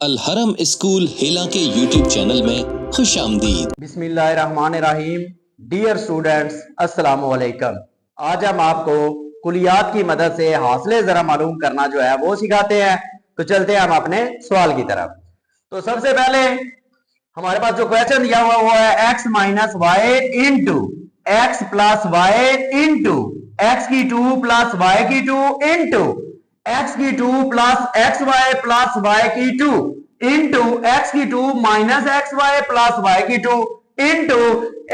अल हरम स्कूल हिला के यूट्यूब चैनल में खुश आमदीद। बिस्मिल्लाहिर्रहमानिर्रहीम। डियर स्टूडेंट्स, अस्सलाम वालेकुम। आज हम आपको कुलियात की मदद से हासिले जरा मालूम करना जो है वो सिखाते हैं। तो चलते हैं हम अपने सवाल की तरफ। तो सबसे पहले हमारे पास जो क्वेश्चन दिया हुआ वो है x minus y into x plus y into x की 2 प्लस वाई की 2 इंटू एक्स की 2 plus x y plus y की 2 इंटू एक्स की 2 minus x y plus y की 2 इंटू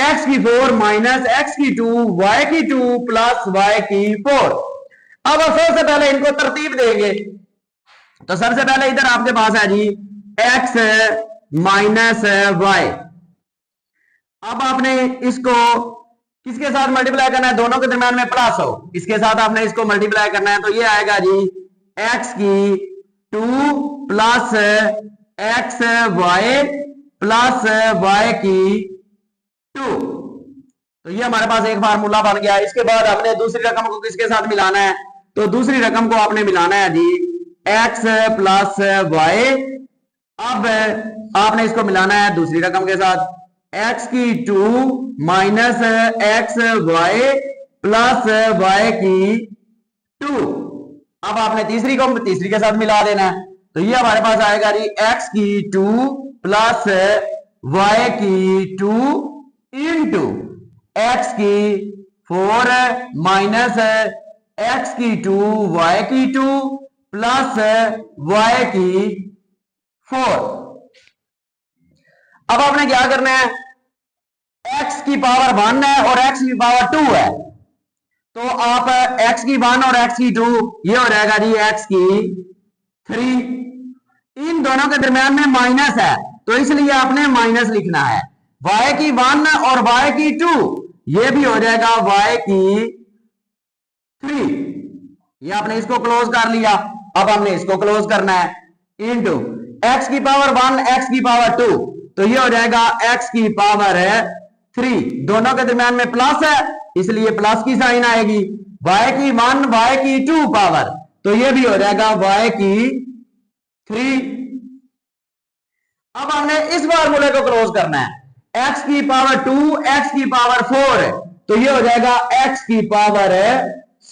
एक्स की 4 माइनस एक्स की 2 वाई की 2 प्लस वाई की 4। अब सबसे पहले इनको तरतीब देंगे। तो सबसे पहले इधर आपके पास है जी एक्स माइनस वाई। अब आपने इसको किसके साथ मल्टीप्लाई करना है? दोनों के दरम्यान में प्लस हो, इसके साथ आपने इसको मल्टीप्लाई करना है। तो ये आएगा जी एक्स की 2 plus x y plus y की 2। तो ये हमारे पास एक फार्मूला बन गया। इसके बाद हमने दूसरी रकम को किसके साथ मिलाना है? तो दूसरी रकम को आपने मिलाना है जी एक्स प्लस वाई। अब आपने इसको मिलाना है दूसरी रकम के साथ x की 2 minus x y plus y की 2। अब आपने तीसरी को तीसरी के साथ मिला देना है। तो ये हमारे पास आएगा जी x की 2 प्लस वाई की 2 इंटू एक्स की 4 माइनस एक्स की 2 वाई की 2 प्लस वाई की 4। अब आपने क्या करना है? x की पावर 1 है और x की पावर 2 है। तो आप x की 1 और x की 2 ये हो जाएगा जी x की 3। इन दोनों के दरम्यान में माइनस है तो इसलिए आपने माइनस लिखना है। y की 1 और y की 2 ये भी हो जाएगा y की 3। ये आपने इसको क्लोज कर लिया। अब हमने इसको क्लोज करना है इंटू x की पावर 1 x की पावर 2। तो ये हो जाएगा x की पावर 3। दोनों के दरम्यान में प्लस है इसलिए प्लस की साइन आएगी। y की 1 y की 2 पावर, तो ये भी हो जाएगा y की 3। अब हमने इस फार्मूले को क्लोज करना है। x की पावर 2 x की पावर 4 है तो ये हो जाएगा x की पावर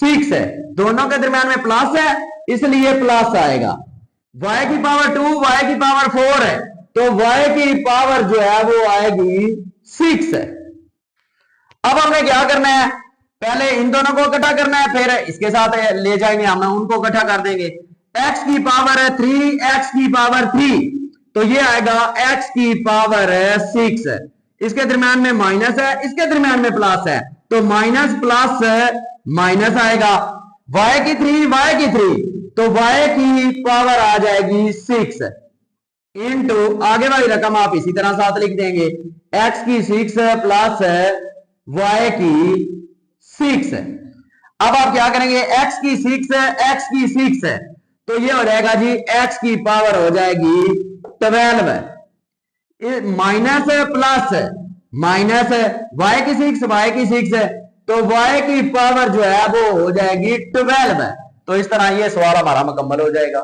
6 है। दोनों के दरम्यान में प्लस है इसलिए प्लस आएगा। y की पावर 2 y की पावर 4 है तो y की पावर जो है वो आएगी 6 है। अब हमने क्या करना है? पहले इन दोनों को इकट्ठा करना है, फिर इसके साथ ले जाएंगे हम उनको इकट्ठा कर देंगे। x की पावर 3 x की पावर 3 तो ये आएगा x की पावर 6। इसके दरम्यान में माइनस है इसके दरम्यान में प्लस है तो माइनस प्लस माइनस आएगा। y की 3 y की 3 तो y की पावर आ जाएगी 6 इंटू आगे वाली रकम आप इसी तरह साथ लिख देंगे x की 6 प्लस y की 6। अब आप क्या करेंगे? x की 6 तो ये हो जाएगा जी x की पावर हो जाएगी 12 माइनस प्लस माइनस y की 6 तो y की पावर जो है वो हो जाएगी 12। तो इस तरह ये सवाल हमारा मुकम्मल हो जाएगा।